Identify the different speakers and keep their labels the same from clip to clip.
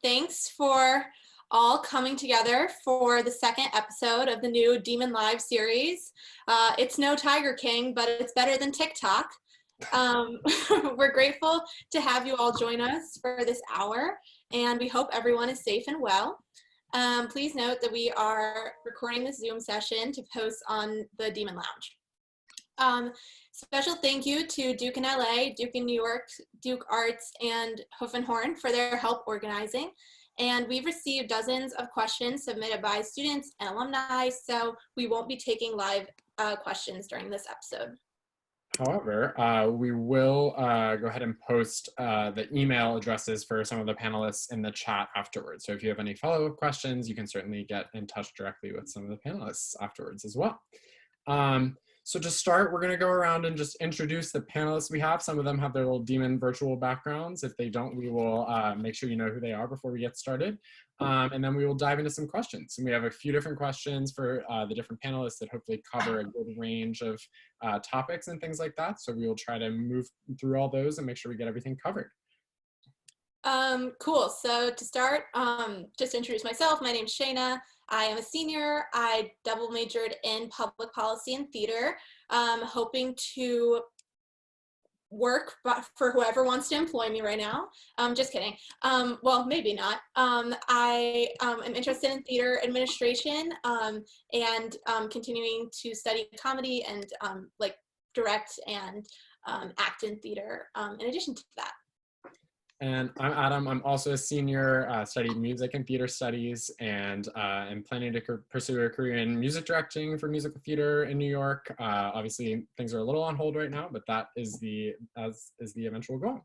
Speaker 1: Thanks for all coming together for the second episode of the new Demon Live series. It's no Tiger King, but it's better than TikTok. We're grateful to have you all join us for this hour, and we hope everyone is safe and well. Please note that we are recording this Zoom session to post on the Demon Lounge. Special thank you to Duke in LA, Duke in New York, Duke Arts, and Hoof and Horn for their help organizing. And we've received dozens of questions submitted by students and alumni, so we won't be taking live questions during this episode.
Speaker 2: However, we will go ahead and post the email addresses for some of the panelists in the chat afterwards. So if you have any follow-up questions, you can certainly get in touch directly with some of the panelists afterwards as well. So to start, we're going to go around and just introduce the panelists we have. Some of them have their little demon virtual backgrounds. If they don't, we will make sure you know who they are before we get started. And then we will dive into some questions. And we have a few different questions for the different panelists that hopefully cover a good range of topics and things like that. So we will try to move through all those and make sure we get everything covered.
Speaker 1: Cool. So to start, just to introduce myself, my name's Shaina. I am a senior. I double majored in public policy and theater, hoping to work for whoever wants to employ me right now. Just kidding. Well, maybe not. I am interested in theater administration and continuing to study comedy and like direct and act in theater in addition to that.
Speaker 2: And I'm Adam. I'm also a senior, studied music and theater studies, and am planning to pursue a career in music directing for musical theater in New York. Obviously, things are a little on hold right now, but that is the eventual goal.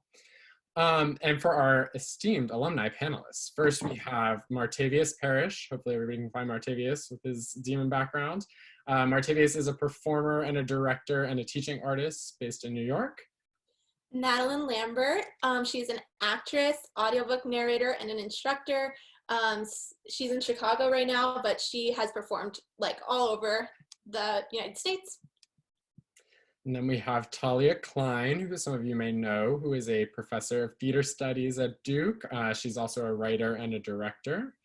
Speaker 2: And for our esteemed alumni panelists, first we have Martavius Parrish. Hopefully everybody can find Martavius with his demon background. Martavius is a performer and a director and a teaching artist based in New York.
Speaker 1: Madeleine Lambert, she's an actress, audiobook narrator, and an instructor. She's in Chicago right now, but she has performed like all over the United States.
Speaker 2: And then we have Talya Klein, who some of you may know, who is a professor of theater studies at Duke. She's also a writer and a director.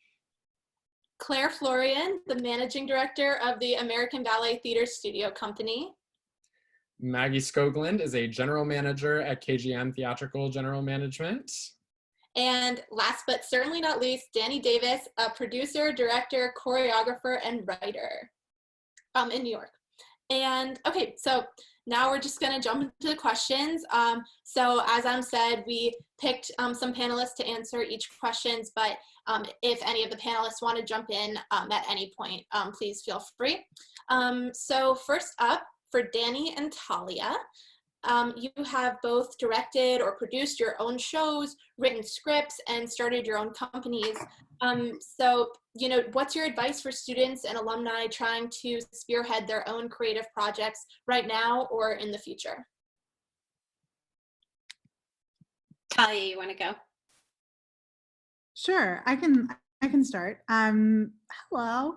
Speaker 1: Florian, the managing director of the American Ballet Theatre Studio Company.
Speaker 2: Margaret Skoglund is a general manager at KGM Theatrical General Management.
Speaker 1: And last but certainly not least, Dani Davis, a producer, director, choreographer, and writer in New York. And okay, so now we're just gonna jump into the questions. So as Adam said, we picked some panelists to answer each questions, but if any of the panelists want to jump in at any point, please feel free. So first up, for Dani and Talya, you have both directed or produced your own shows, written scripts, and started your own companies. So, what's your advice for students and alumni trying to spearhead their own creative projects right now or in the future?
Speaker 3: Talya, you want to go?
Speaker 4: Sure, I can start. Hello.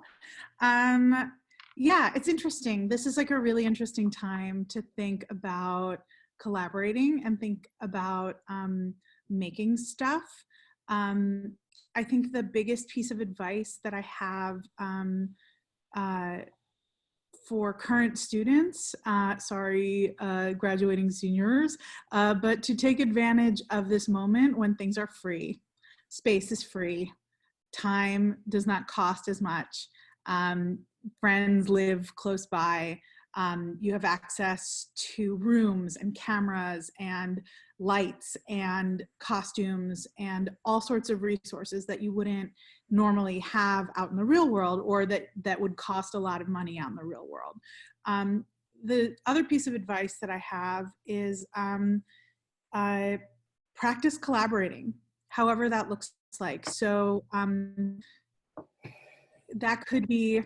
Speaker 4: Yeah, it's interesting. This is like a really interesting time to think about collaborating and think about making stuff. I think the biggest piece of advice that I have for current students, graduating seniors, but to take advantage of this moment when things are free. Space is free. Time does not cost as much. Friends live close by. You have access to rooms and cameras and lights and costumes and all sorts of resources that you wouldn't normally have out in the real world, or that would cost a lot of money out in the real world. The other piece of advice that I have is practice collaborating, however that looks like. So that could be,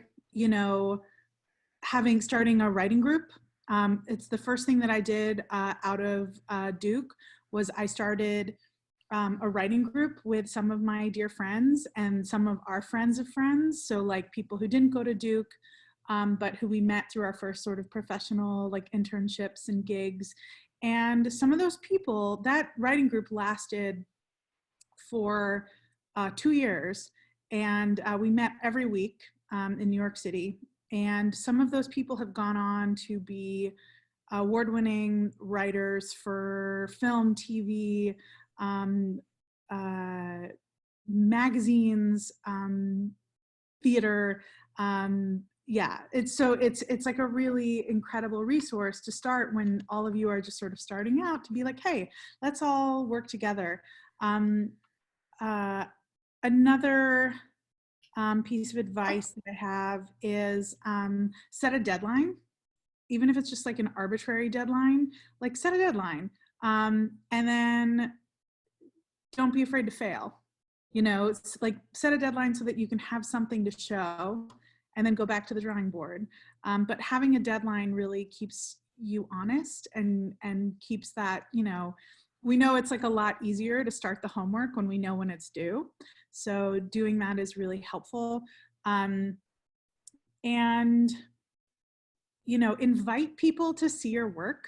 Speaker 4: starting a writing group. It's the first thing that I did out of Duke was I started a writing group with some of my dear friends and some of our friends of friends. So like people who didn't go to Duke, but who we met through our first sort of professional like internships and gigs. And some of those people, that writing group lasted for 2 years, and we met every week in New York City. And some of those people have gone on to be award-winning writers for film, TV, magazines, theater. Yeah, it's like a really incredible resource to start when all of you are just sort of starting out, to be like, hey, let's all work together. Another piece of advice that I have is set a deadline. Even if it's just like an arbitrary deadline, like set a deadline, and then don't be afraid to fail. You know, it's like set a deadline so that you can have something to show and then go back to the drawing board. But having a deadline really keeps you honest and keeps that, you know, we know it's like a lot easier to start the homework when we know when it's due. So doing that is really helpful. And, you know, invite people to see your work.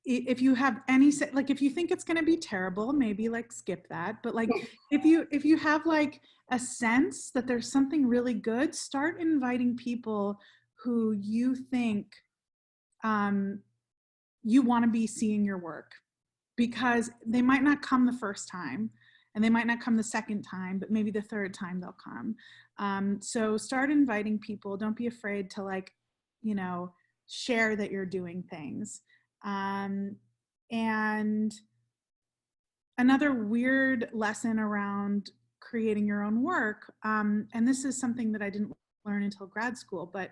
Speaker 4: If you have any, like, if you think it's going to be terrible, maybe like skip that. But like, if you have like a sense that there's something really good, start inviting people who you think you want to be seeing your work, because they might not come the first time and they might not come the second time, but maybe the third time they'll come. So start inviting people. Don't be afraid to, like, you know, share that you're doing things. And another weird lesson around creating your own work, and this is something that I didn't learn until grad school, but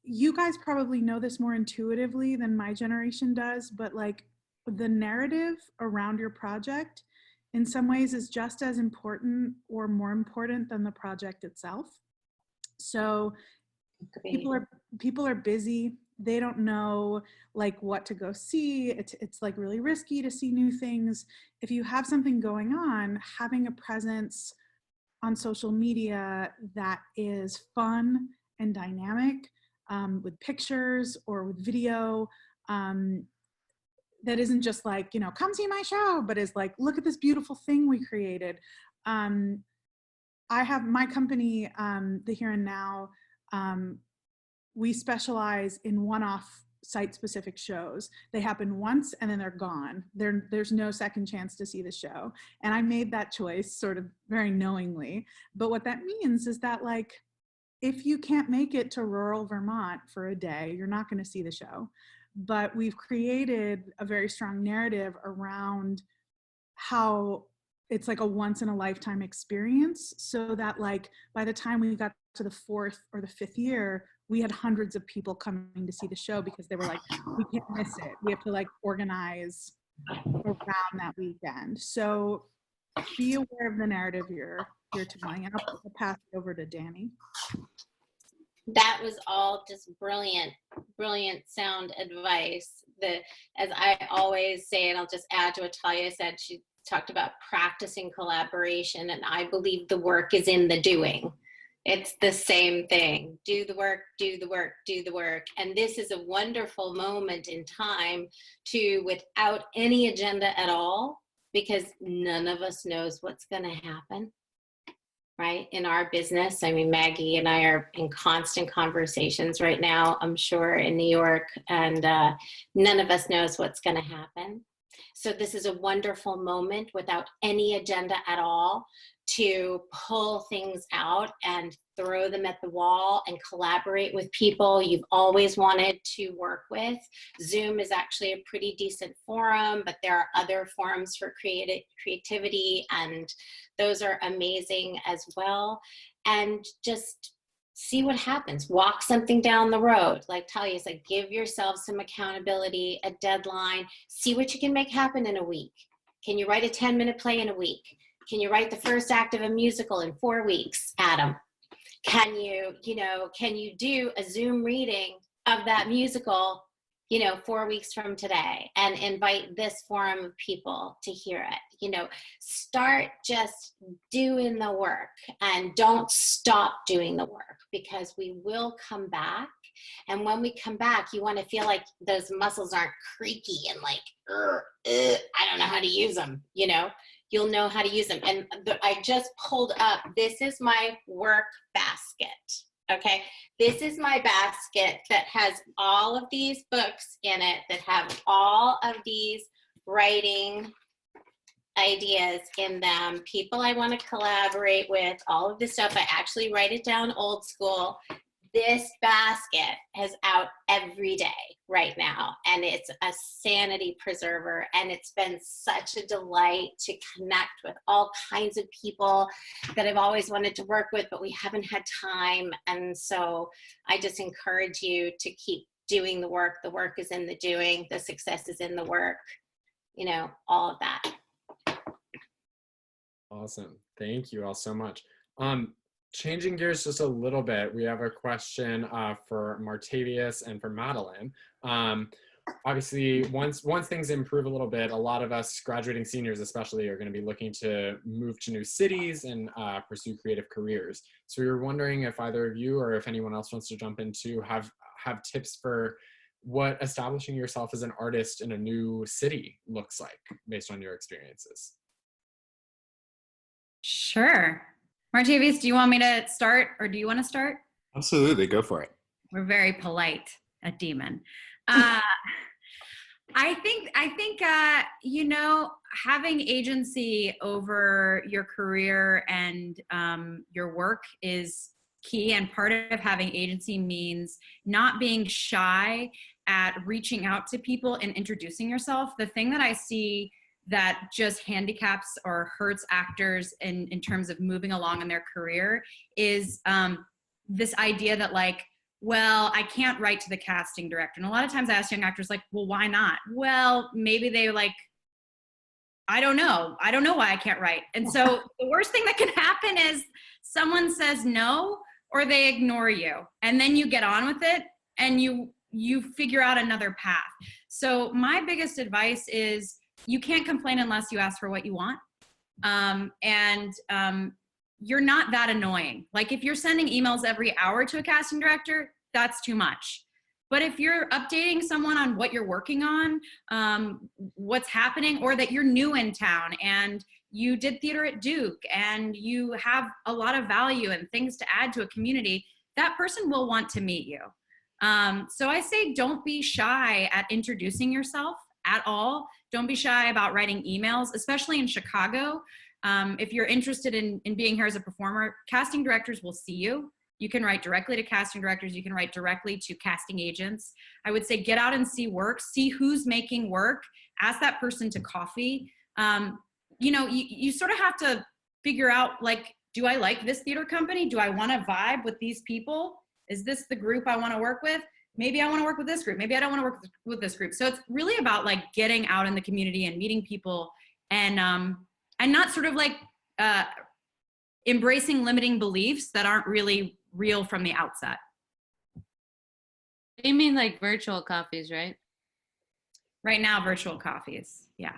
Speaker 4: you guys probably know this more intuitively than my generation does, but like the narrative around your project in some ways is just as important or more important than the project itself. So people are busy. They don't know like what to go see. It's like really risky to see new things. If you have something going on, having a presence on social media that is fun and dynamic, with pictures or with video, that isn't just like, you know, come see my show, but is like, look at this beautiful thing we created. I have my company, The Here and Now. We specialize in one-off site-specific shows. They happen once and then they're gone. There's no second chance to see the show. And I made that choice sort of very knowingly. But what that means is that, like, if you can't make it to rural Vermont for a day, you're not going to see the show. But we've created a very strong narrative around how it's like a once in a lifetime experience, so that like by the time we got to the 4th or the 5th year, we had hundreds of people coming to see the show because they were like, we can't miss it. We have to like organize around that weekend. So be aware of the narrative you're telling, and I'll pass it over to Dani.
Speaker 3: That was all just brilliant sound advice. As I always say, and I'll just add to what Talya said, she talked about practicing collaboration, and I believe the work is in the doing. It's the same thing. Do the work, do the work, do the work. And this is a wonderful moment in time to, without any agenda at all, because none of us knows what's going to happen, right? In our business. I mean, Maggie and I are in constant conversations right now, I'm sure, in New York, and none of us knows what's going to happen. So this is a wonderful moment without any agenda at all to pull things out and throw them at the wall and collaborate with people you've always wanted to work with. Zoom is actually a pretty decent forum, but there are other forums for creativity, and those are amazing as well. And just see what happens. Walk something down the road. Like Talya said, give yourself some accountability, a deadline, see what you can make happen in a week. Can you write a 10-minute play in a week? Can you write the first act of a musical in 4 weeks, Adam? Can you do a Zoom reading of that musical, 4 weeks from today, and invite this forum of people to hear it? Start just doing the work, and don't stop doing the work, because we will come back And when we come back, you want to feel like those muscles aren't creaky and like, I don't know how to use them, you know? You'll know how to use them. And I just pulled up, this is my work basket, okay? This is my basket that has all of these books in it, that have all of these writing ideas in them, people I want to collaborate with, all of this stuff. I actually write it down old school. This basket is out every day right now, and it's a sanity preserver, and it's been such a delight to connect with all kinds of people that I've always wanted to work with, but we haven't had time. And so I just encourage you to keep doing the work. The work is in the doing, the success is in the work, you know, all of that.
Speaker 2: Awesome. Thank you all so much. Changing gears just a little bit, we have a question for Martavius and for Madeleine. Obviously, once things improve a little bit, a lot of us graduating seniors especially are going to be looking to move to new cities and pursue creative careers. So we were wondering if either of you, or if anyone else wants to jump into, have tips for what establishing yourself as an artist in a new city looks like based on your experiences.
Speaker 5: Sure. Martavius, do you want me to start, or do you want to start?
Speaker 6: Absolutely, go for it.
Speaker 5: We're very polite at Demon. I think you know, having agency over your career and your work is key, and part of having agency means not being shy at reaching out to people and introducing yourself. The thing that I see that just handicaps or hurts actors in terms of moving along in their career is this idea that, like, well, I can't write to the casting director. And a lot of times I ask young actors, like, well, why not? Well, maybe they like, I don't know why I can't write. And so the worst thing that can happen is someone says no, or they ignore you, and then you get on with it and you figure out another path. So my biggest advice is, you can't complain unless you ask for what you want. You're not that annoying. Like, if you're sending emails every hour to a casting director, that's too much. But if you're updating someone on what you're working on, what's happening, or that you're new in town and you did theater at Duke and you have a lot of value and things to add to a community, that person will want to meet you. So I say, don't be shy at introducing yourself at all. Don't be shy about writing emails, especially in Chicago. If you're interested in being here as a performer, casting directors will see you. You can write directly to casting directors. You can write directly to casting agents. I would say, get out and see work, see who's making work, ask that person to coffee. You know, you sort of have to figure out, like, do I like this theater company? Do I want to vibe with these people? Is this the group I want to work with? Maybe I want to work with this group. Maybe I don't want to work with this group. So it's really about, like, getting out in the community and meeting people, and not sort of like embracing limiting beliefs that aren't really real from the outset.
Speaker 7: You mean like virtual coffees, right?
Speaker 5: Right now, virtual coffees. Yeah.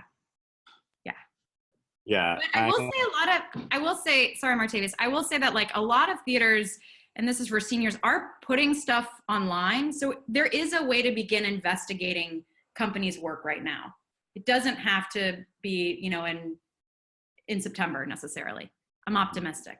Speaker 6: Yeah.
Speaker 5: But I will say, sorry, Martavius, I will say that, like, a lot of theaters, and this is for seniors, are putting stuff online. So there is a way to begin investigating companies' work right now. It doesn't have to be, you know, in September necessarily. I'm optimistic.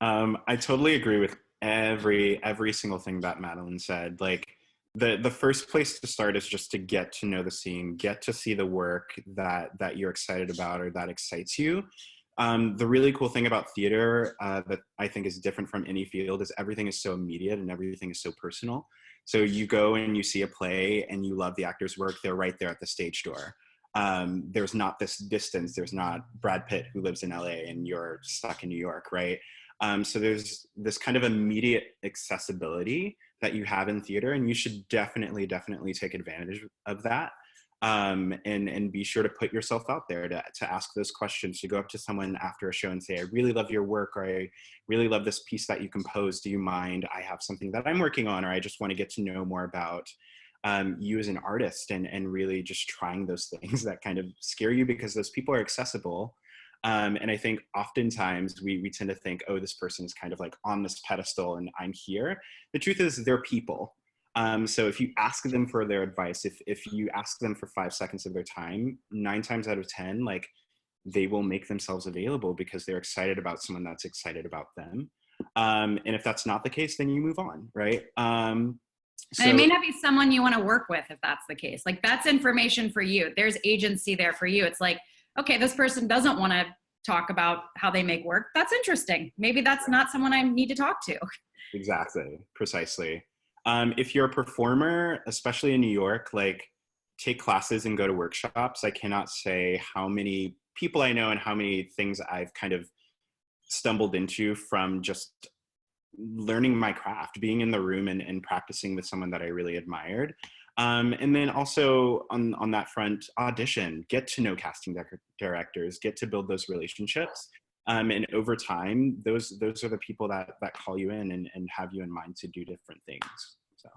Speaker 6: I totally agree with every single thing that Madeleine said. Like, the first place to start is just to get to know the scene, get to see the work that you're excited about or that excites you. The really cool thing about theater that I think is different from any field is everything is so immediate and everything is so personal. So you go and you see a play and you love the actor's work, they're right there at the stage door. There's not this distance. There's not Brad Pitt who lives in LA and you're stuck in New York, right? So there's this kind of immediate accessibility that you have in theater, and you should definitely take advantage of that. And be sure to put yourself out there to ask those questions, to go up to someone after a show and say, I really love your work, or I really love this piece that you composed. Do you mind? I have something that I'm working on, or I just want to get to know more about you as an artist, and really just trying those things that kind of scare you, because those people are accessible. And I think oftentimes we tend to think, oh, this person is kind of like on this pedestal and I'm here. The truth is they're people. So if you ask them for their advice, if you ask them for 5 seconds of their time, 9 times out of 10, like they will make themselves available because they're excited about someone that's excited about them. And if that's not the case, then you move on, right?
Speaker 5: And it may not be someone you want to work with if that's the case. Like that's information for you. There's agency there for you. It's like, okay, this person doesn't want to talk about how they make work. That's interesting. Maybe that's not someone I need to talk to.
Speaker 6: Exactly, precisely. If you're a performer, especially in New York, like take classes and go to workshops. I cannot say how many people I know and how many things I've kind of stumbled into from just learning my craft, being in the room and practicing with someone that I really admired. And then also on that front, audition, get to know casting directors, get to build those relationships. And over time, those are the people that call you in and have you in mind to do different things. So.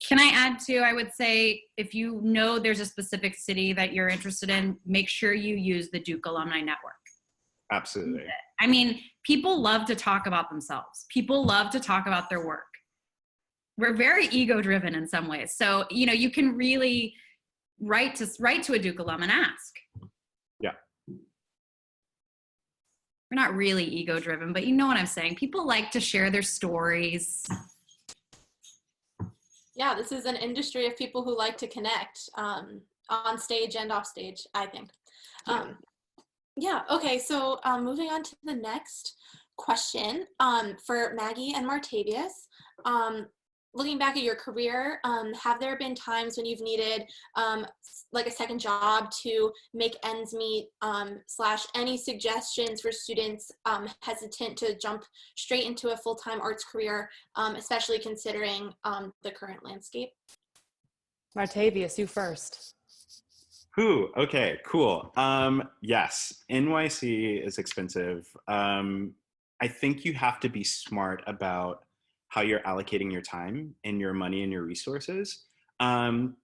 Speaker 5: Can I add to, I would say, if you know there's a specific city that you're interested in, make sure you use the Duke Alumni Network.
Speaker 6: Absolutely.
Speaker 5: I mean, people love to talk about themselves. People love to talk about their work. We're very ego-driven in some ways. So, you know, you can really write to a Duke alum and ask.
Speaker 6: Yeah.
Speaker 5: We're not really ego-driven, but you know what I'm saying. People like to share their stories.
Speaker 1: Yeah, this is an industry of people who like to connect on stage and off stage, I think. Yeah, okay, so moving on to the next question for Maggie and Martavius. Looking back at your career, have there been times when you've needed like a second job to make ends meet, / any suggestions for students hesitant to jump straight into a full-time arts career, especially considering the current landscape?
Speaker 8: Martavius, you first.
Speaker 6: Okay, cool. Yes, NYC is expensive. I think you have to be smart about how you're allocating your time and your money and your resources. And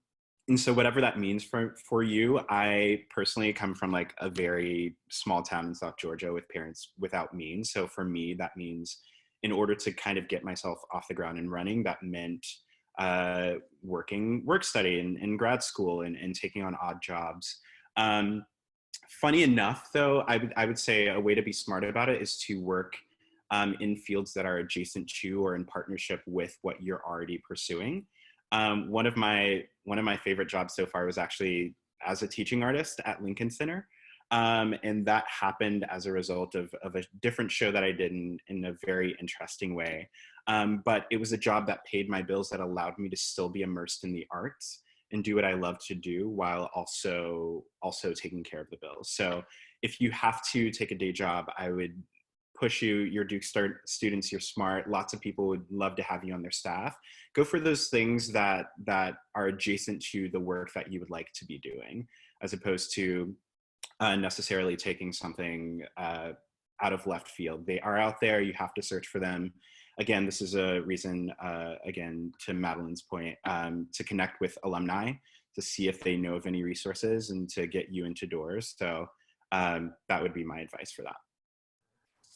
Speaker 6: so whatever that means for you, I personally come from like a very small town in South Georgia with parents without means. So for me, that means in order to kind of get myself off the ground and running, that meant work study in grad school and taking on odd jobs. Funny enough, though, I would say a way to be smart about it is to work in fields that are adjacent to or in partnership with what you're already pursuing. One of my favorite jobs so far was actually as a teaching artist at Lincoln Center. And that happened as a result of a different show that I did in a very interesting way. But it was a job that paid my bills, that allowed me to still be immersed in the arts and do what I love to do while also taking care of the bills. So if you have to take a day job, I would push you. You're Duke students, you're smart. Lots of people would love to have you on their staff. Go for those things that are adjacent to the work that you would like to be doing, as opposed to necessarily taking something out of left field. They are out there. You have to search for them. Again, this is a reason, again, to Madeleine's point, to connect with alumni, to see if they know of any resources and to get you into doors. So that would be my advice for that.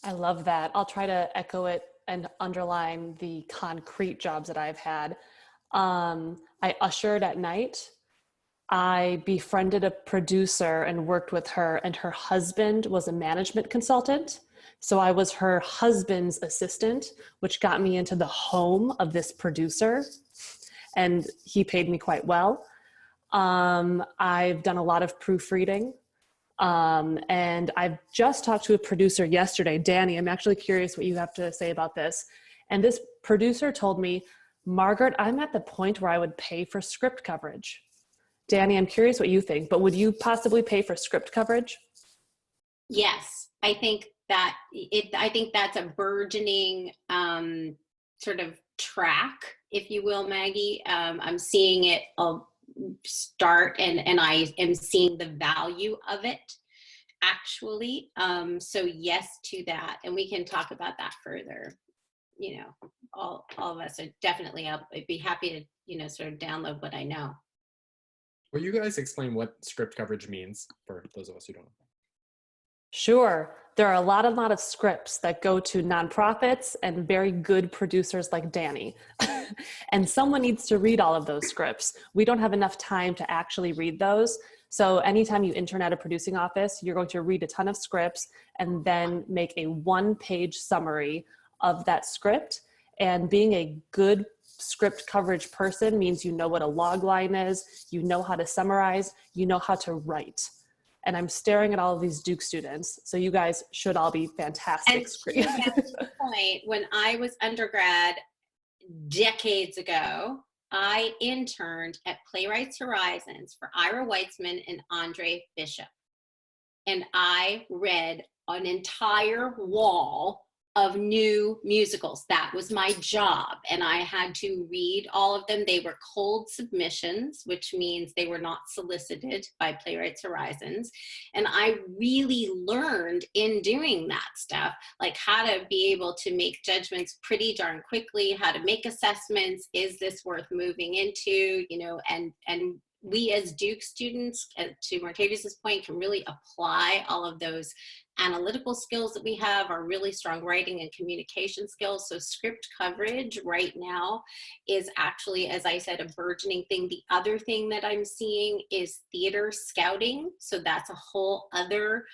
Speaker 8: I love that. I'll try to echo it and underline the concrete jobs that I've had. I ushered at night. I befriended a producer and worked with her, and her husband was a management consultant. So I was her husband's assistant, which got me into the home of this producer, and he paid me quite well. I've done a lot of proofreading. And I've just talked to a producer yesterday, Dani. I'm actually curious what you have to say about this. And this producer told me, Margaret, I'm at the point where I would pay for script coverage. Dani, I'm curious what you think, but would you possibly pay for script coverage?
Speaker 3: Yes, I think that's a burgeoning sort of track, if you will, Maggie. I'm seeing it start, and I am seeing the value of it, actually. So yes to that, and we can talk about that further. You know, all of us are definitely. I'd be happy to sort of download what I know.
Speaker 2: Will you guys explain what script coverage means for those of us who don't know?
Speaker 8: Sure. There are a lot of scripts that go to nonprofits and very good producers like Dani. And someone needs to read all of those scripts. We don't have enough time to actually read those. So anytime you intern at a producing office, you're going to read a ton of scripts and then make a one-page summary of that script. And being a good script coverage person means you know what a log line is, you know how to summarize, you know how to write. And I'm staring at all of these Duke students, so you guys should all be fantastic.
Speaker 3: And to the point, when I was undergrad decades ago, I interned at Playwrights Horizons for Ira Weitzman and Andre Bishop. And I read an entire wall of new musicals. That was my job. And I had to read all of them. They were cold submissions, which means they were not solicited by Playwrights Horizons. And I really learned in doing that stuff, like how to be able to make judgments pretty darn quickly, how to make assessments. Is this worth moving into, you know, and we as Duke students, to Martavius's point, can really apply all of those analytical skills that we have, our really strong writing and communication skills. So script coverage right now is actually, as I said, a burgeoning thing. The other thing that I'm seeing is theater scouting. So that's a whole other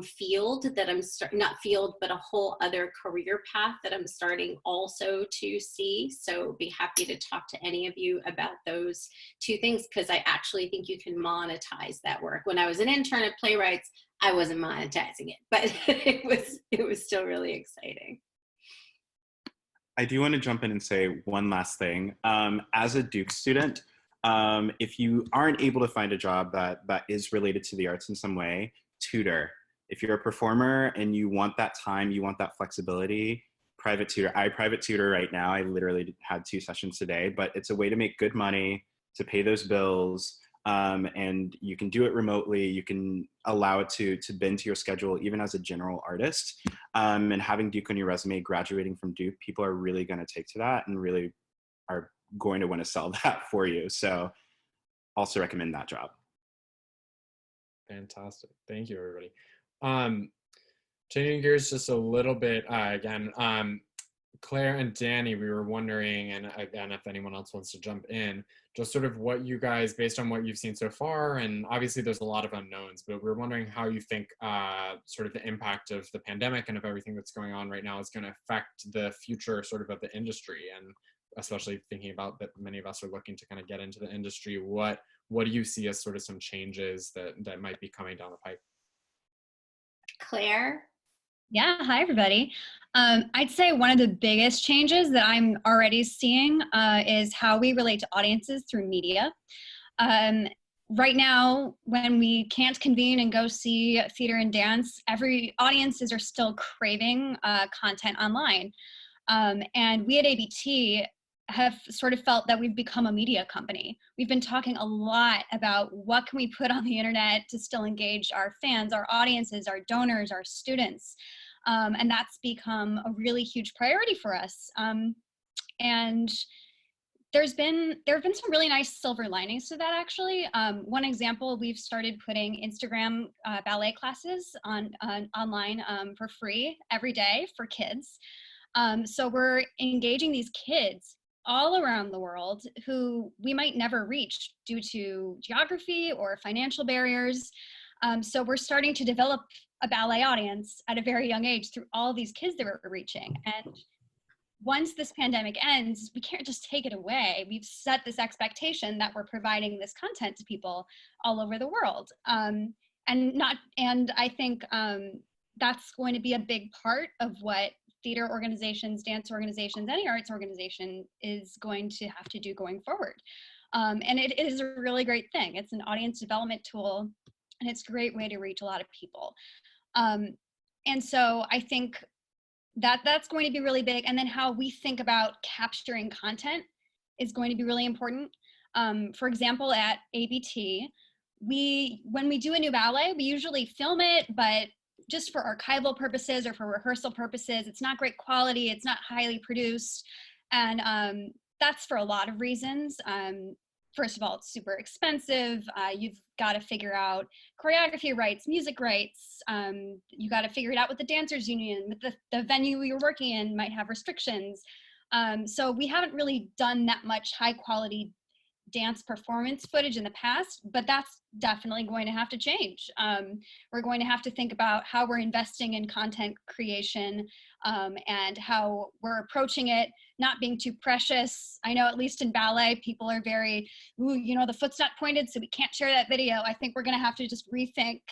Speaker 3: field that I'm not field, but a whole other career path that I'm starting also to see. So be happy to talk to any of you about those two things, because I actually think you can monetize that work. When I was an intern at Playwrights, I wasn't monetizing it, but it was still really exciting.
Speaker 6: I do want to jump in and say one last thing. As a Duke student, if you aren't able to find a job that is related to the arts in some way, tutor. If you're a performer and you want that time, you want that flexibility, private tutor. I private tutor right now. I literally had 2 sessions today, but it's a way to make good money, to pay those bills. And you can do it remotely. You can allow it to bend to your schedule, even as a general artist. And having Duke on your resume, graduating from Duke, people are really going to take to that and really are going to want to sell that for you. So also recommend that job.
Speaker 2: Fantastic. Thank you, everybody. Changing gears just a little bit, again, Claire and Dani, we were wondering, and again, if anyone else wants to jump in, just sort of what you guys, based on what you've seen so far, and obviously there's a lot of unknowns, but we're wondering how you think sort of the impact of the pandemic and of everything that's going on right now is going to affect the future sort of the industry, and especially thinking about that many of us are looking to kind of get into the industry. What do you see as sort of some changes that might be coming down the pipe?
Speaker 3: Claire?
Speaker 9: Yeah, hi everybody. I'd say one of the biggest changes that I'm already seeing is how we relate to audiences through media. Right now, when we can't convene and go see theater and dance, audiences are still craving content online. And we at ABT have sort of felt that we've become a media company. We've been talking a lot about what can we put on the internet to still engage our fans, our audiences, our donors, our students. And that's become a really huge priority for us. And there have been some really nice silver linings to that, actually. One example, we've started putting Instagram ballet classes online for free every day for kids. So we're engaging these kids all around the world who we might never reach due to geography or financial barriers. So we're starting to develop a ballet audience at a very young age through all these kids that we're reaching. And once this pandemic ends, we can't just take it away. We've set this expectation that we're providing this content to people all over the world. And I think that's going to be a big part of what theater organizations, dance organizations, any arts organization is going to have to do going forward. And it is a really great thing. It's an audience development tool, and it's a great way to reach a lot of people. And so I think that's going to be really big. And then how we think about capturing content is going to be really important. For example, at ABT, when we do a new ballet, we usually film it, but just for archival purposes or for rehearsal purposes, it's not great quality, it's not highly produced. And that's for a lot of reasons. first of all, it's super expensive. You've got to figure out choreography rights, music rights. You got to figure it out with the dancers union. The venue you're working in might have restrictions. So we haven't really done that much high quality dance performance footage in the past, but that's definitely going to have to change. We're going to have to think about how we're investing in content creation, and how we're approaching it, not being too precious. I know at least in ballet, people are very, ooh, you know, the foot's not pointed, so we can't share that video. I think we're gonna have to just rethink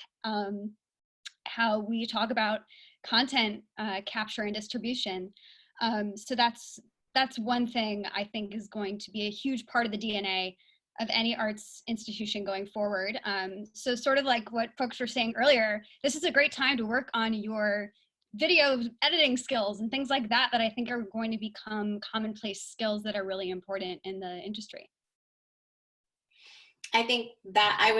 Speaker 9: how we talk about content capture and distribution. So that's one thing I think is going to be a huge part of the DNA of any arts institution going forward. So sort of like what folks were saying earlier, this is a great time to work on your video editing skills and things like that, that I think are going to become commonplace skills that are really important in the industry.
Speaker 3: I think that I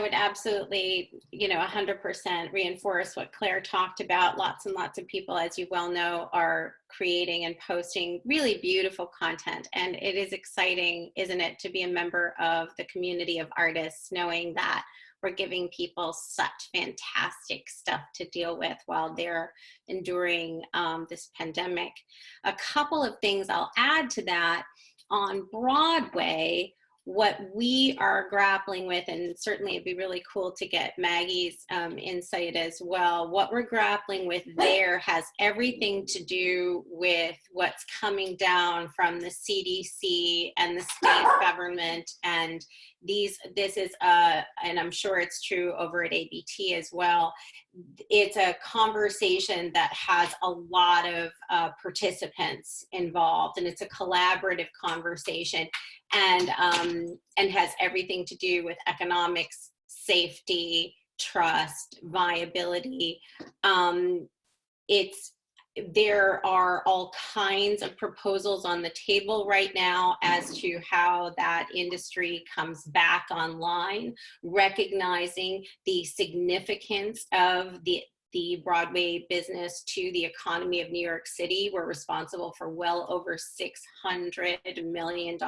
Speaker 3: would absolutely, 100% reinforce what Claire talked about. Lots and lots of people, as you well know, are creating and posting really beautiful content. And it is exciting, isn't it, to be a member of the community of artists, knowing that we're giving people such fantastic stuff to deal with while they're enduring this pandemic. A couple of things I'll add to that. On Broadway, what we are grappling with, and certainly it'd be really cool to get Maggie's insight as well, what we're grappling with there has everything to do with what's coming down from the CDC and the state government. And this is, and I'm sure it's true over at ABT as well, it's a conversation that has a lot of participants involved, and it's a collaborative conversation, and has everything to do with economics, safety, trust, viability. There are all kinds of proposals on the table right now as to how that industry comes back online, recognizing the significance of the Broadway business to the economy of New York City. We're responsible for well over $600 million,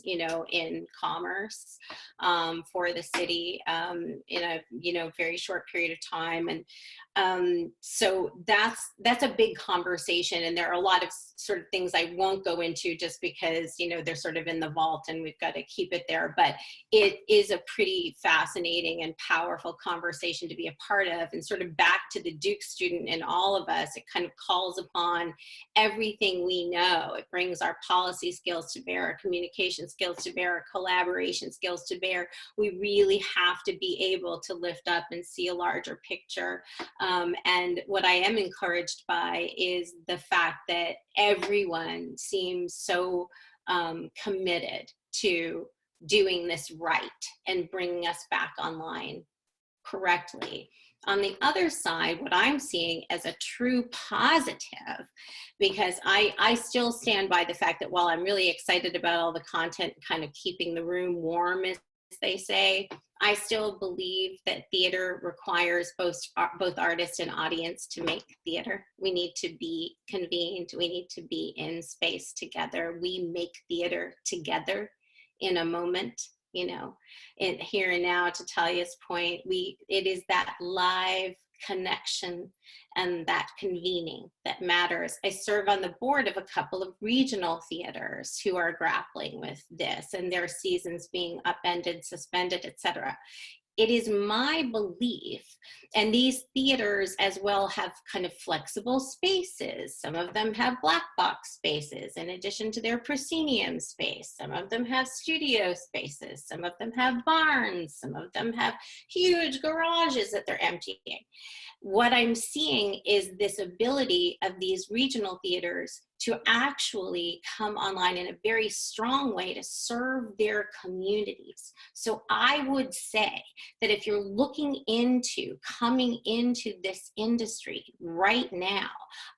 Speaker 3: in commerce for the city in a very short period of time. And so that's a big conversation. And there are a lot of sort of things I won't go into just because, they're sort of in the vault and we've got to keep it there. But it is a pretty fascinating and powerful conversation to be a part of. And sort of back to the Duke student in all of us, it kind of calls upon everything we know. It brings our policy skills to bear, our communication skills to bear, our collaboration skills to bear. We really have to be able to lift up and see a larger picture. And what I am encouraged by is the fact that everyone seems so committed to doing this right and bringing us back online correctly. On the other side, what I'm seeing as a true positive, because I still stand by the fact that while I'm really excited about all the content, kind of keeping the room warm, as they say, I still believe that theater requires both artist and audience to make theater. We need to be convened. We need to be in space together. We make theater together in a moment. In here and now, to Talya's point, it is that live connection and that convening that matters. I serve on the board of a couple of regional theaters who are grappling with this and their seasons being upended, suspended, etc. It is my belief, and these theaters as well have kind of flexible spaces. Some of them have black box spaces in addition to their proscenium space. Some of them have studio spaces. Some of them have barns. Some of them have huge garages that they're emptying. What I'm seeing is this ability of these regional theaters to actually come online in a very strong way to serve their communities. So I would say that if you're looking into coming into this industry right now,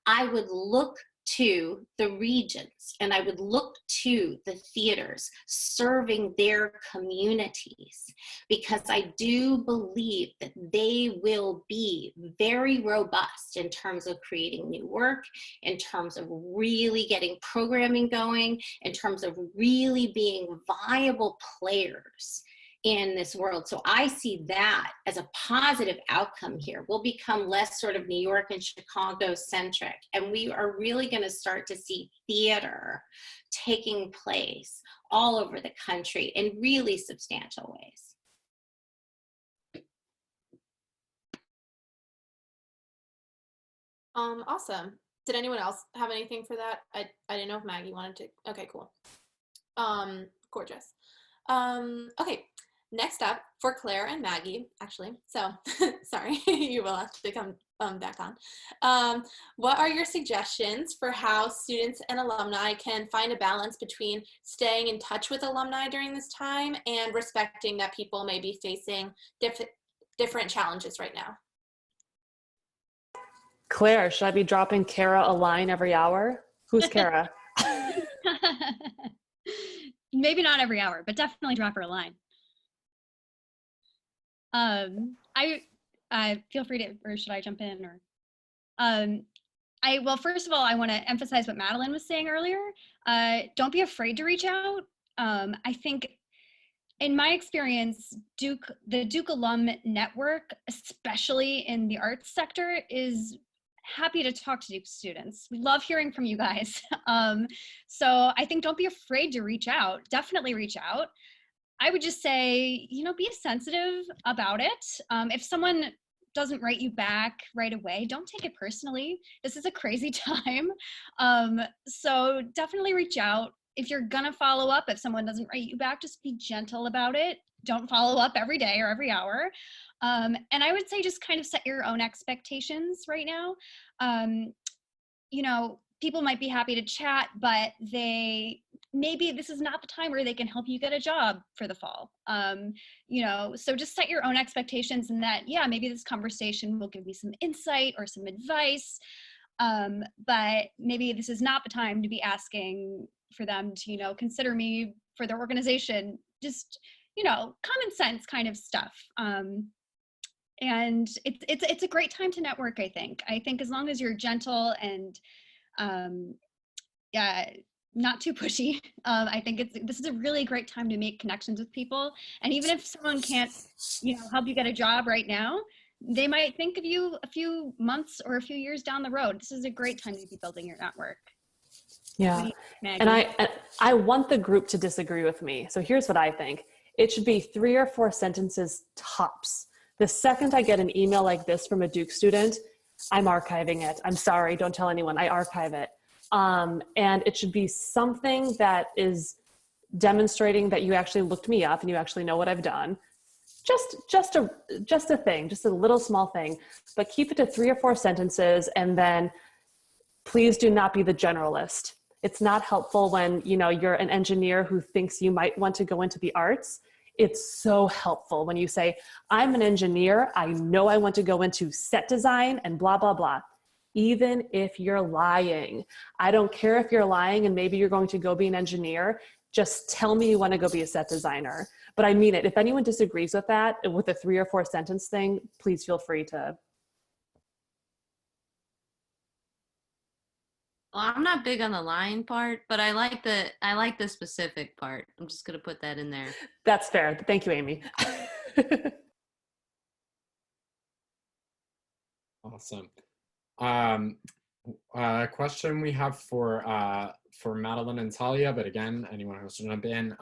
Speaker 3: I would look to the regions, and I would look to the theaters serving their communities, because I do believe that they will be very robust in terms of creating new work, in terms of really getting programming going, in terms of really being viable players in this world. So I see that as a positive outcome here. We'll become less sort of New York and Chicago centric, and we are really going to start to see theater taking place all over the country in really substantial ways.
Speaker 1: Awesome. Did anyone else have anything for that? I didn't know if Maggie wanted to. Okay, cool. Gorgeous. Okay. Next up for Claire and Maggie, actually. So, sorry, you will have to come back on. What are your suggestions for how students and alumni can find a balance between staying in touch with alumni during this time and respecting that people may be facing different challenges right now?
Speaker 8: Claire, should I be dropping Kara a line every hour? Who's Kara?
Speaker 9: Maybe not every hour, but definitely drop her a line. I feel free to, or should I jump in? Or, well, first of all, I want to emphasize what Madeleine was saying earlier. Don't be afraid to reach out. I think, in my experience, the Duke Alum Network, especially in the arts sector, is happy to talk to Duke students. We love hearing from you guys. So I think don't be afraid to reach out. Definitely reach out. I would just say, be sensitive about it. If someone doesn't write you back right away, don't take it personally. This is a crazy time. So definitely reach out. If you're gonna follow up, if someone doesn't write you back, just be gentle about it. Don't follow up every day or every hour. And I would say just kind of set your own expectations right now. People might be happy to chat, but maybe this is not the time where they can help you get a job for the fall. So just set your own expectations, and that, maybe this conversation will give me some insight or some advice. But maybe this is not the time to be asking for them to, consider me for their organization. Just, common sense kind of stuff. And it's a great time to network, I think. I think as long as you're gentle and not too pushy, I think this is a really great time to make connections with people. And even if someone can't, help you get a job right now, they might think of you a few months or a few years down the road. This is a great time to be building your network.
Speaker 8: Yeah. And I want the group to disagree with me. So here's what I think. It should be 3 or 4 sentences tops. The second I get an email like this from a Duke student, I'm archiving it. I'm sorry, don't tell anyone, I archive it. And it should be something that is demonstrating that you actually looked me up and you actually know what I've done. Just a thing, just a little small thing, but keep it to 3 or 4 sentences. And then please do not be the generalist. It's not helpful when, you're an engineer who thinks you might want to go into the arts. It's so helpful when you say, I'm an engineer, I know I want to go into set design and blah, blah, blah. Even if you're lying. I don't care if you're lying and maybe you're going to go be an engineer. Just tell me you want to go be a set designer. But I mean it. If anyone disagrees with that, with a 3 or 4 sentence thing, please feel free to.
Speaker 7: Well, I'm not big on the lying part, but I like the specific part. I'm just gonna put that in there.
Speaker 8: That's fair. Thank you, Amy.
Speaker 2: Awesome. Question we have for Madeleine and Talya, but again, anyone who wants to jump in.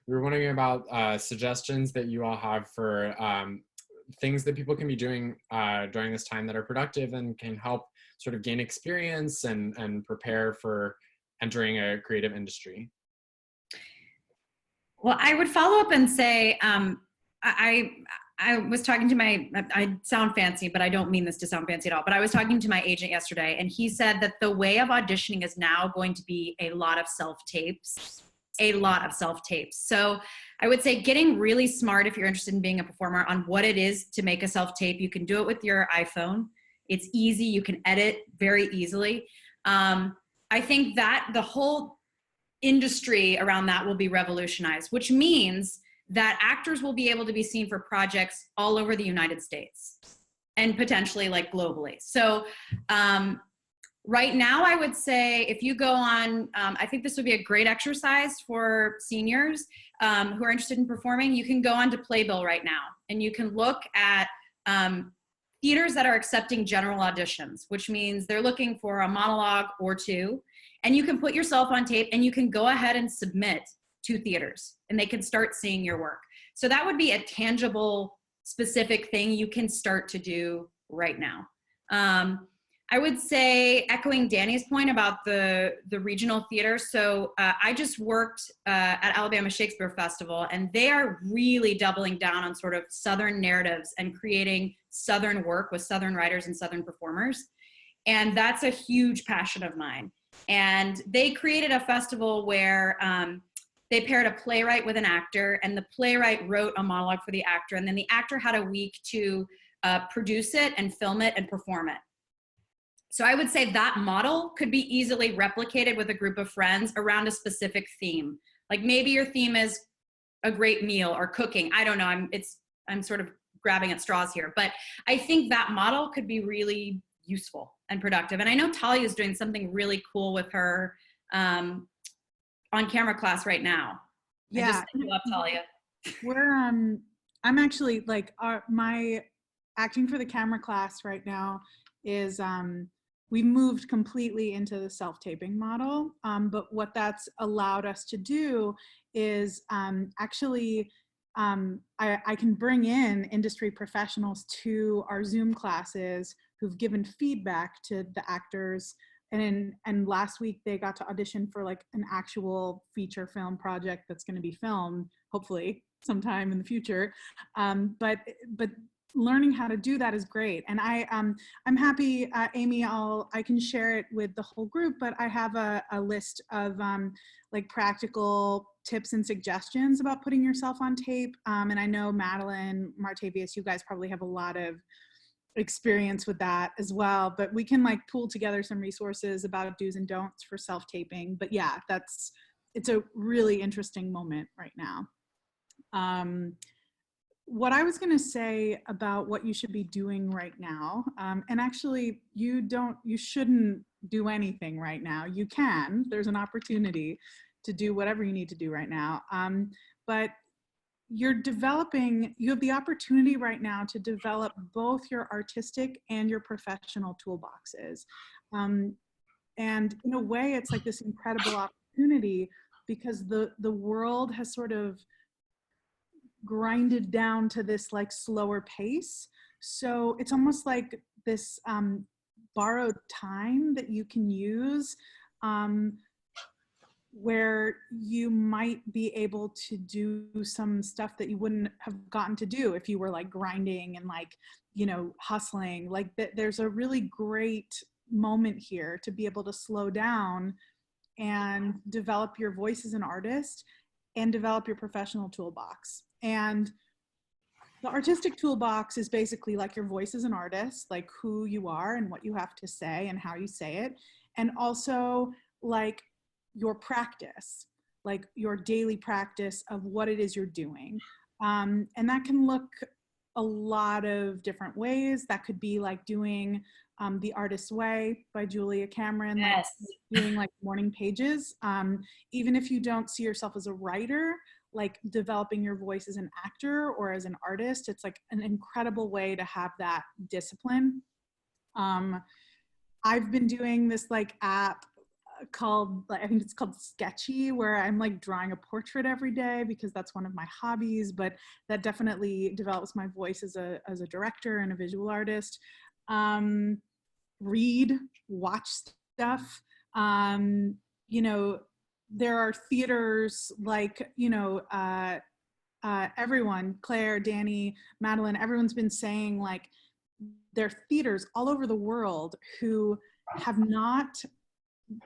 Speaker 2: We were wondering about suggestions that you all have for things that people can be doing during this time that are productive and can help sort of gain experience and prepare for entering a creative industry.
Speaker 5: Well, I would follow up and say, I was talking to I sound fancy, but I don't mean this to sound fancy at all, but I was talking to my agent yesterday, and he said that the way of auditioning is now going to be a lot of self-tapes. So I would say getting really smart if you're interested in being a performer on what it is to make a self-tape. You can do it with your iPhone. It's easy. You can edit very easily. I think that the whole industry around that will be revolutionized, which means that actors will be able to be seen for projects all over the United States and potentially like globally. So right now, I would say if you go on, I think this would be a great exercise for seniors who are interested in performing. You can go on to Playbill right now, and you can look at theaters that are accepting general auditions, which means they're looking for a monologue or two, and you can put yourself on tape and you can go ahead and submit to theaters, and they can start seeing your work. So that would be a tangible, specific thing you can start to do right now. I would say, echoing Dani's point about the regional theater, so I just worked at Alabama Shakespeare Festival, and they are really doubling down on sort of Southern narratives and creating Southern work with Southern writers and Southern performers. And that's a huge passion of mine. And they created a festival where they paired a playwright with an actor, and the playwright wrote a monologue for the actor, and then the actor had a week to produce it and film it and perform it. So I would say that model could be easily replicated with a group of friends around a specific theme. Like maybe your theme is a great meal or cooking. I don't know, I'm sort of grabbing at straws here, but I think that model could be really useful and productive. And I know Talya is doing something really cool with her on-camera class right now.
Speaker 4: Yeah.
Speaker 5: I just love Talya.
Speaker 4: We're, I'm actually like, my acting for the camera class right now is, we moved completely into the self-taping model, but what that's allowed us to do is actually, I can bring in industry professionals to our Zoom classes who've given feedback to the actors, and last week they got to audition for like an actual feature film project that's going to be filmed, hopefully sometime in the future, but learning how to do that is great. And I'm happy, Amy, I can share it with the whole group, but I have a list of like practical tips and suggestions about putting yourself on tape. And I know Madeleine, Martavius, you guys probably have a lot of experience with that as well, but we can like pool together some resources about do's and don'ts for self-taping. But yeah, it's a really interesting moment right now. What I was going to say about what you should be doing right now, and actually you shouldn't do anything right now. You can, there's an opportunity to do whatever you need to do right now. But you have the opportunity right now to develop both your artistic and your professional toolboxes. And in a way, it's like this incredible opportunity because the world has sort of grinded down to this like slower pace. So it's almost like this borrowed time that you can use where you might be able to do some stuff that you wouldn't have gotten to do if you were like grinding and like, you know, hustling. Like there's a really great moment here to be able to slow down and develop your voice as an artist and develop your professional toolbox. And the artistic toolbox is basically like your voice as an artist, like who you are and what you have to say and how you say it. And also like your practice, like your daily practice of what it is you're doing. And that can look a lot of different ways. That could be like doing The Artist's Way by Julia Cameron,
Speaker 5: yes.
Speaker 4: Like doing like morning pages. Even if you don't see yourself as a writer, like developing your voice as an actor or as an artist, it's like an incredible way to have that discipline. I've been doing this like app called, I think it's called Sketchy, where I'm like drawing a portrait every day because that's one of my hobbies, but that definitely develops my voice as a director and a visual artist. Read, watch stuff. You know, there are theaters like, you know, everyone, Claire, Dani, Madeleine, everyone's been saying like there are theaters all over the world who have not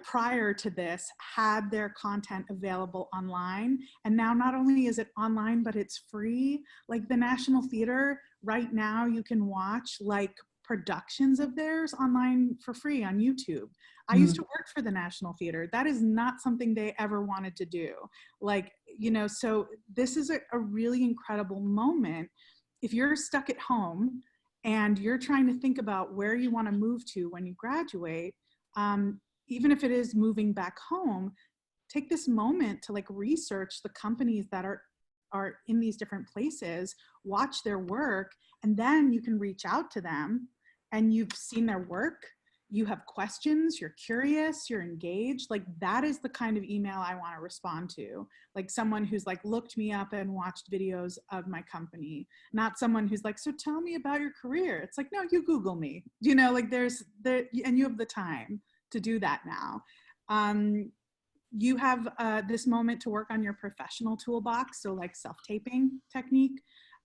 Speaker 4: prior to this had their content available online, and now not only is it online but it's free. Like the National Theater right now, you can watch like productions of theirs online for free on YouTube. I used to work for the National Theater. That is not something they ever wanted to do. Like, so this is a really incredible moment. If you're stuck at home and you're trying to think about where you want to move to when you graduate, even if it is moving back home, take this moment to like research the companies that are in these different places, watch their work, and then you can reach out to them and you've seen their work, you have questions, you're curious, you're engaged. Like that is the kind of email I want to respond to. Like someone who's like looked me up and watched videos of my company, not someone who's like, so tell me about your career. It's like, no, you Google me, like and you have the time to do that now. You have this moment to work on your professional toolbox. So like self-taping technique,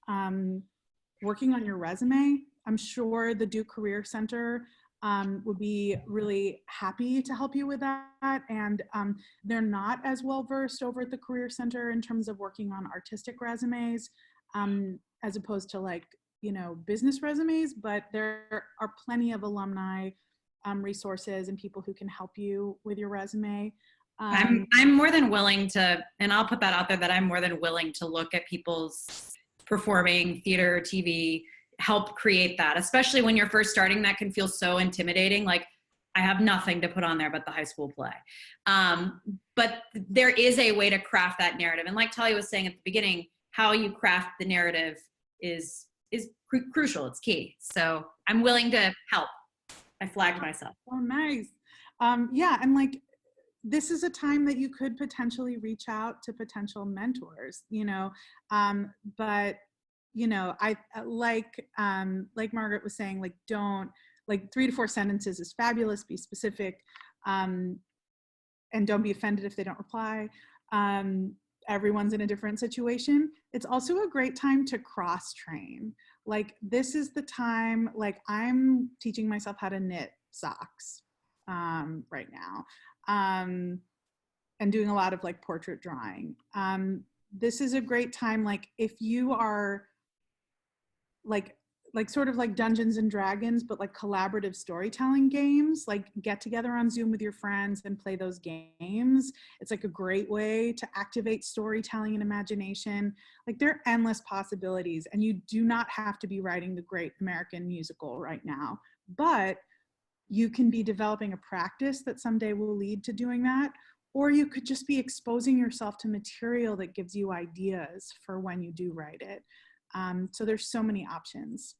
Speaker 4: working on your resume. I'm sure the Duke Career Center would be really happy to help you with that. And they're not as well versed over at the Career Center in terms of working on artistic resumes, as opposed to like, business resumes, but there are plenty of alumni resources and people who can help you with your resume.
Speaker 5: I'm more than willing to, and I'll put that out there, that I'm more than willing to look at people's performing theater, TV, help create that, especially when you're first starting. That can feel so intimidating. Like I have nothing to put on there but the high school play. But there is a way to craft that narrative. And like Talya was saying at the beginning, how you craft the narrative is crucial. It's key. So I'm willing to help. I flagged myself.
Speaker 4: Oh, nice. Yeah. And like, this is a time that you could potentially reach out to potential mentors, but I like Margaret was saying, like, don't, like 3 to 4 sentences is fabulous, be specific, and don't be offended if they don't reply. Everyone's in a different situation. It's also a great time to cross train. Like this is the time, like I'm teaching myself how to knit socks right now. And doing a lot of like portrait drawing. This is a great time, like if you are like sort of like Dungeons and Dragons, but like collaborative storytelling games, like get together on Zoom with your friends and play those games. It's like a great way to activate storytelling and imagination. Like there are endless possibilities, and you do not have to be writing the great American musical right now, but you can be developing a practice that someday will lead to doing that, or you could just be exposing yourself to material that gives you ideas for when you do write it. So there's so many options.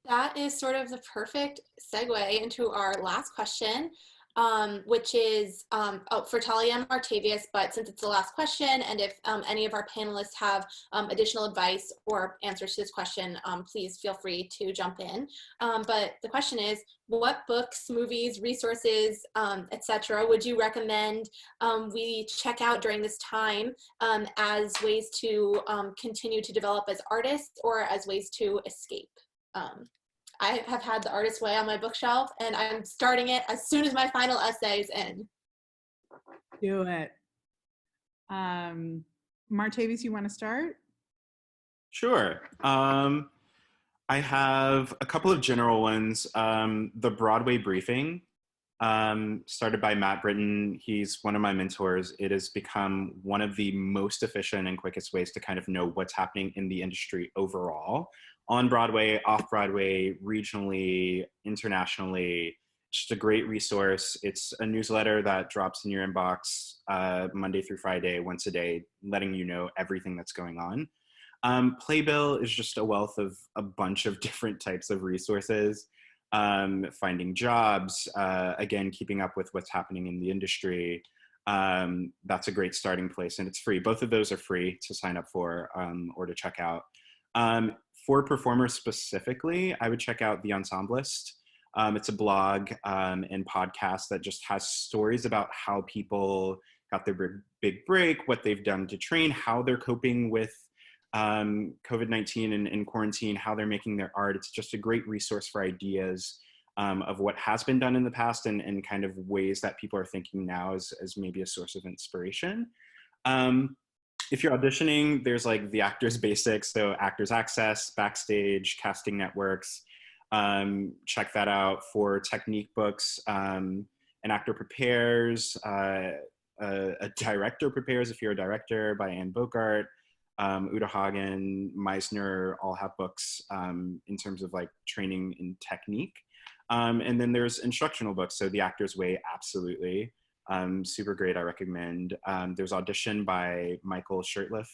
Speaker 1: That is sort of the perfect segue into our last question, which is for Talya and Martavius, but since it's the last question, and if any of our panelists have additional advice or answers to this question, please feel free to jump in. But the question is, what books, movies, resources, etc. would you recommend we check out during this time as ways to continue to develop as artists or as ways to escape? I have had The Artist's Way on my bookshelf, and I'm starting it as soon as my final essay is in.
Speaker 4: Do it. Martavius, you want to start?
Speaker 6: Sure. I have a couple of general ones. The Broadway Briefing, started by Matt Britton. He's one of my mentors. It has become one of the most efficient and quickest ways to kind of know what's happening in the industry overall, on Broadway, off Broadway, regionally, internationally. Just a great resource. It's a newsletter that drops in your inbox Monday through Friday, once a day, letting you know everything that's going on. Playbill is just a wealth of a bunch of different types of resources. Finding jobs, again, keeping up with what's happening in the industry. That's a great starting place, and it's free. Both of those are free to sign up for or to check out. For performers specifically, I would check out The Ensemblist. It's a blog and podcast that just has stories about how people got their big break, what they've done to train, how they're coping with COVID-19 and quarantine, how they're making their art. It's just a great resource for ideas of what has been done in the past and kind of ways that people are thinking now as maybe a source of inspiration. if you're auditioning, there's like the Actors Basics, so Actors Access, Backstage, casting networks. Check that out. For technique books. An actor prepares, a director prepares, if you're a director, by Anne Bogart. Uta Hagen, Meisner all have books in terms of like training in technique. And then there's instructional books. So The Actor's Way, absolutely. Super great, I recommend. There's Audition by Michael Shirtliff.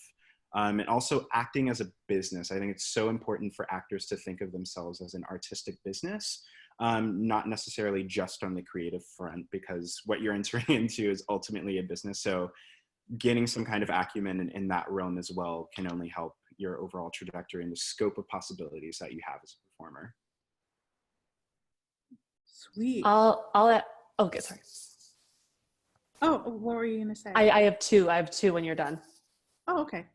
Speaker 6: And also Acting as a Business. I think it's so important for actors to think of themselves as an artistic business, not necessarily just on the creative front, because what you're entering into is ultimately a business. So gaining some kind of acumen in that realm as well can only help your overall trajectory and the scope of possibilities that you have as a performer.
Speaker 4: Sweet.
Speaker 8: Okay, sorry.
Speaker 4: Oh, what were you gonna say?
Speaker 8: I have two when you're done.
Speaker 4: Oh, okay.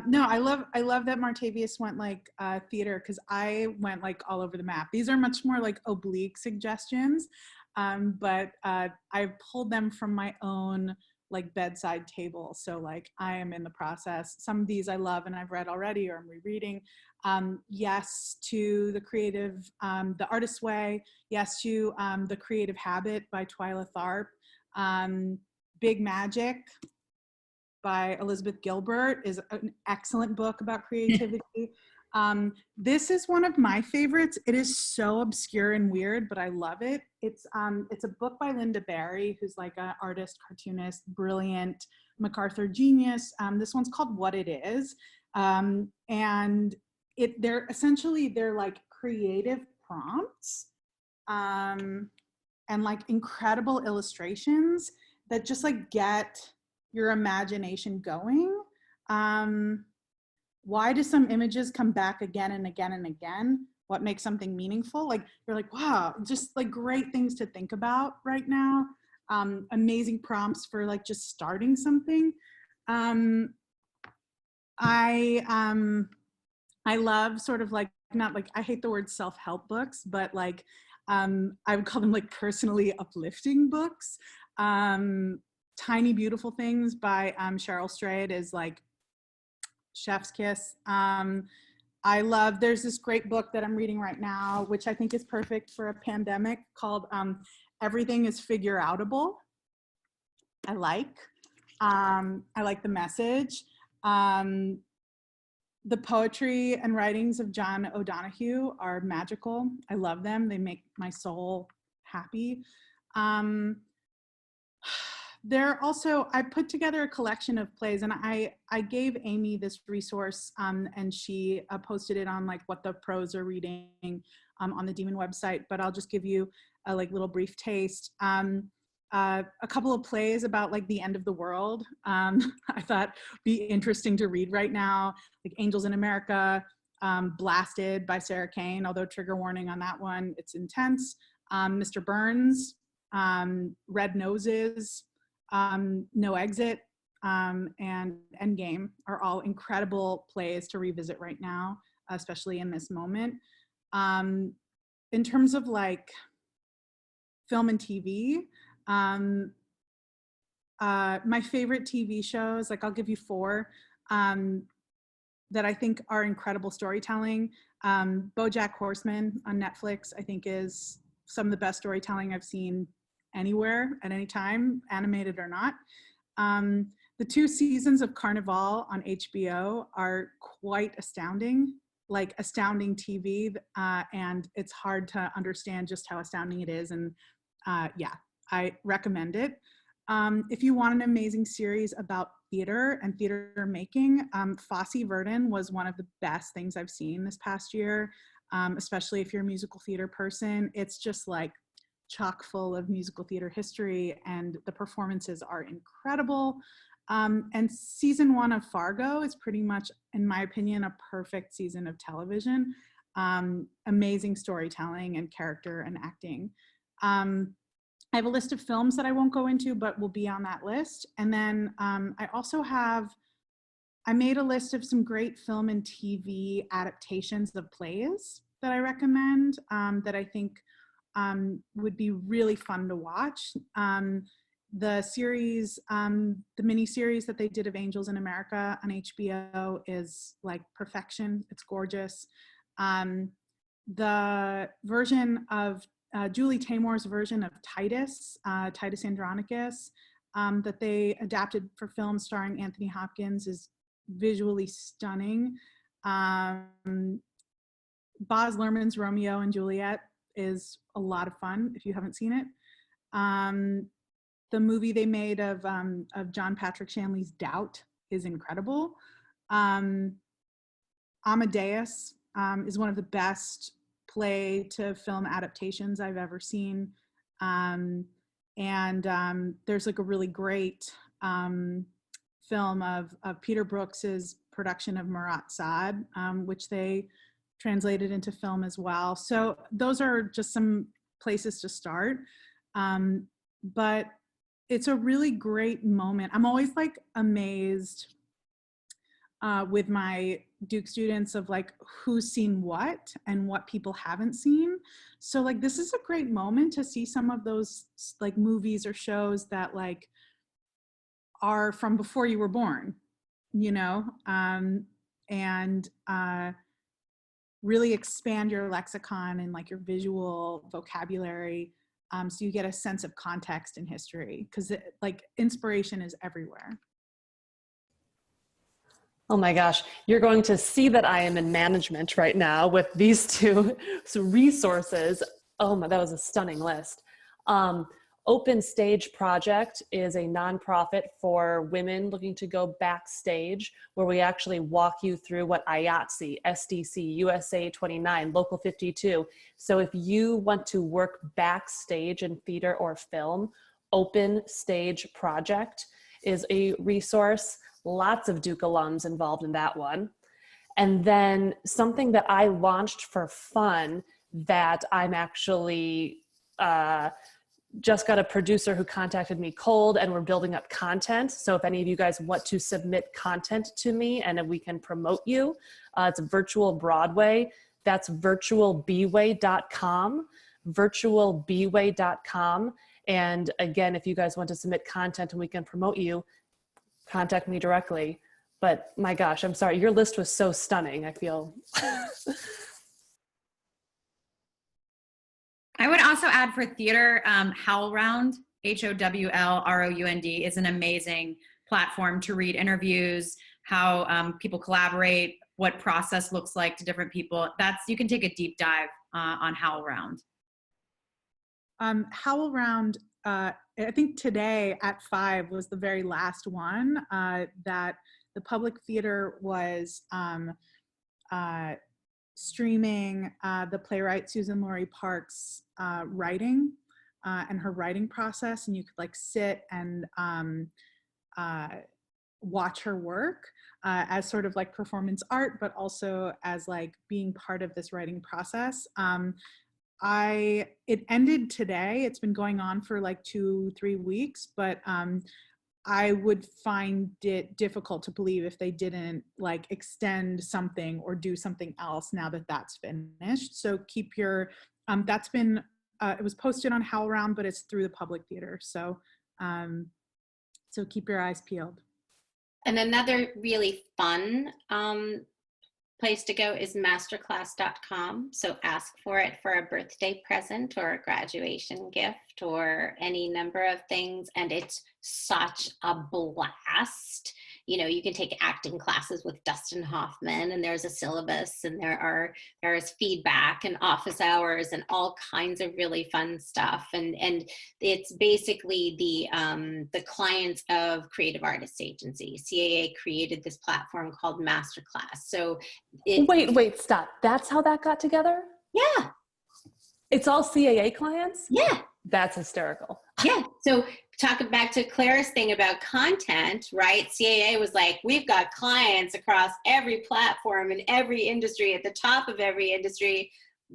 Speaker 4: No, I love that Martavius went like theater, because I went like all over the map. These are much more like oblique suggestions, but I pulled them from my own like bedside table. So like I am in the process. Some of these I love and I've read already or I'm rereading. Yes to The Creative, The Artist's Way. Yes to The Creative Habit by Twyla Tharp. Big Magic by Elizabeth Gilbert is an excellent book about creativity. This is one of my favorites. It is so obscure and weird, but I love it. It's a book by Linda Barry, who's like an artist, cartoonist, brilliant, MacArthur genius. This one's called What It Is. And they're like creative prompts and like incredible illustrations that just like get your imagination going. Why do some images come back again and again and again? What makes something meaningful? Like you're like, wow, just like great things to think about right now. Amazing prompts for like just starting something. I love sort of like, not like, I hate the word self-help books, but like I would call them like personally uplifting books. Tiny Beautiful Things by Cheryl Strayed is like chef's kiss. There's this great book that I'm reading right now, which I think is perfect for a pandemic, called Everything is Figure-Outable. I like the message. The poetry and writings of John O'Donohue are magical. I love them. They make my soul happy. I put together a collection of plays, and I gave Amy this resource, and she posted it on like What the Pros Are Reading on the Demon website, but I'll just give you a like little brief taste. A couple of plays about like the end of the world. I thought be interesting to read right now, like Angels in America, Blasted by Sarah Kane, although trigger warning on that one, it's intense. Mr. Burns, Red Noses, No Exit, and Endgame are all incredible plays to revisit right now, especially in this moment. In terms of like film and TV, my favorite TV shows, like I'll give you 4 that I think are incredible storytelling. BoJack Horseman on Netflix, I think is some of the best storytelling I've seen anywhere at any time, animated or not. The 2 seasons of Carnival on HBO are quite astounding, like astounding TV, and it's hard to understand just how astounding it is. And yeah, I recommend it. If you want an amazing series about theater and theater making, Fosse Verdon was one of the best things I've seen this past year, especially if you're a musical theater person. It's just like chock full of musical theater history, and the performances are incredible. And season 1 of Fargo is pretty much, in my opinion, a perfect season of television. Amazing storytelling and character and acting. I have a list of films that I won't go into, but will be on that list. And then I made a list of some great film and TV adaptations of plays that I recommend, that I think would be really fun to watch. the series, the mini series that they did of Angels in America on HBO is like perfection. It's gorgeous. The version of Julie Taymor's version of Titus, Titus Andronicus, that they adapted for film starring Anthony Hopkins is visually stunning. Baz Luhrmann's Romeo and Juliet is a lot of fun if you haven't seen it. The movie they made of John Patrick Shanley's Doubt is incredible. Amadeus is one of the best play to film adaptations I've ever seen. There's like a really great film of Peter Brooks's production of Marat Sade, which they translated into film as well. So those are just some places to start. But it's a really great moment. I'm always like amazed with my Duke students of like who's seen what and what people haven't seen. So like this is a great moment to see some of those like movies or shows that like are from before you were born, you know, and really expand your lexicon and like your visual vocabulary, so you get a sense of context in history, because like inspiration is everywhere.
Speaker 8: Oh my gosh, you're going to see that I am in management right now with these two resources. Oh my, that was a stunning list. Open Stage Project is a nonprofit for women looking to go backstage, where we actually walk you through what IATSE, SDC, USA 29, Local 52. So if you want to work backstage in theater or film, Open Stage Project is a resource. Lots of Duke alums involved in that one. And then something that I launched for fun that I'm actually just got a producer who contacted me cold, and we're building up content. So if any of you guys want to submit content to me and we can promote you, it's Virtual Broadway. That's virtualbway.com, virtualbway.com. And again, if you guys want to submit content and we can promote you, contact me directly. But my gosh, I'm sorry, your list was so stunning, I feel.
Speaker 5: I would also add for theater, HowlRound, HOWLROUND, is an amazing platform to read interviews, how people collaborate, what process looks like to different people. You can take a deep dive on HowlRound.
Speaker 4: HowlRound, I think today at 5 was the very last one that the Public Theater was streaming the playwright Susan Laurie Park's writing and her writing process, and you could like sit and watch her work as sort of like performance art, but also as like being part of this writing process. It ended today. It's been going on for like 2-3 weeks, but I would find it difficult to believe if they didn't like extend something or do something else now that that's finished. So keep your, that's been, it was posted on HowlRound, but it's through the Public Theater. So, so keep your eyes peeled.
Speaker 3: And another really fun place to go is masterclass.com. So ask for it for a birthday present or a graduation gift or any number of things. And it's such a blast. You know, you can take acting classes with Dustin Hoffman, and there's a syllabus, and there is feedback and office hours and all kinds of really fun stuff. And it's basically the clients of creative artists agency. CAA created this platform called Masterclass. So
Speaker 8: wait, stop. That's how that got together?
Speaker 3: Yeah.
Speaker 8: It's all CAA clients?
Speaker 3: Yeah.
Speaker 8: That's hysterical.
Speaker 3: Yeah. So talking back to Claire's thing about content, right? CAA was like, we've got clients across every platform in every industry, at the top of every industry.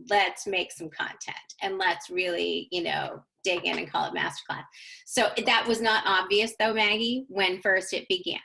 Speaker 3: Let's make some content and let's really, you know, dig in and call it Masterclass. So that was not obvious though, Maggie, when first it began.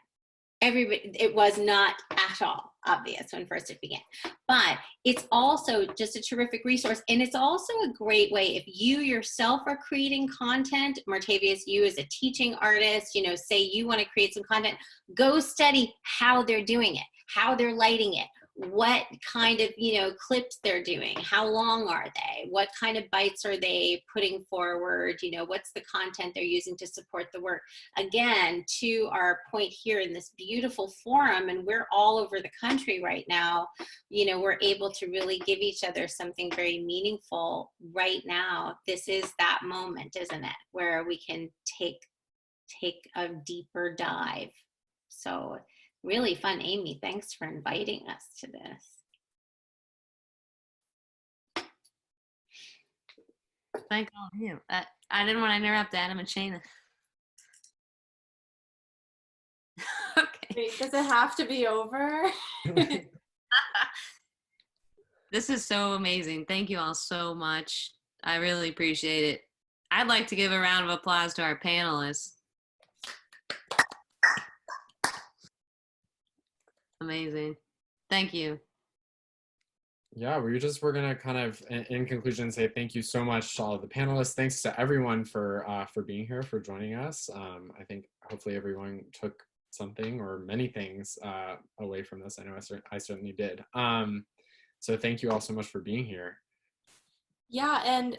Speaker 3: everybody, it was not at all obvious when first it began. But it's also just a terrific resource. And it's also a great way, if you yourself are creating content, Martavius, you as a teaching artist, you know, say you want to create some content, go study how they're doing it, how they're lighting it, what kind of, you know, clips they're doing, how long are they, what kind of bites are they putting forward, you know, what's the content they're using to support the work. Again, to our point here in this beautiful forum, and we're all over the country right now, you know, we're able to really give each other something very meaningful right now. This is that moment, isn't it, where we can take a deeper dive. So really fun. Amy, thanks for inviting us to this.
Speaker 7: Thank all of you. I didn't want to interrupt Adam and Shaina. Okay.
Speaker 1: Wait, does it have to be over?
Speaker 7: This is so amazing. Thank you all so much. I really appreciate it. I'd like to give a round of applause to our panelists. Amazing. Thank you.
Speaker 2: Yeah, we're going to kind of, in conclusion, say thank you so much to all of the panelists. Thanks to everyone for being here, for joining us. I think hopefully everyone took something or many things away from this. I know I certainly did. So thank you all so much for being here.
Speaker 1: Yeah, and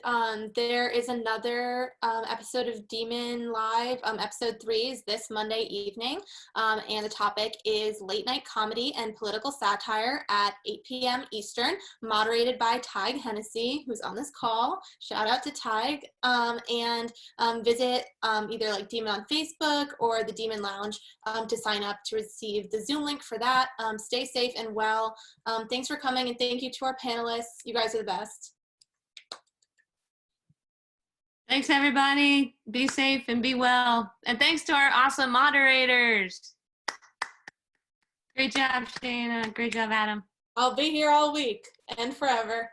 Speaker 1: there is another episode of Demon Live. Episode 3 is this Monday evening, and the topic is late night comedy and political satire at 8 p.m. Eastern, moderated by Tig Hennessy, who's on this call. Shout out to Tig, and visit either like Demon on Facebook or the Demon Lounge to sign up to receive the Zoom link for that. Stay safe and well. Thanks for coming, and thank you to our panelists. You guys are the best.
Speaker 7: Thanks, everybody. Be safe and be well. And thanks to our awesome moderators. Great job, Shaina. Great job, Adam.
Speaker 1: I'll be here all week and forever.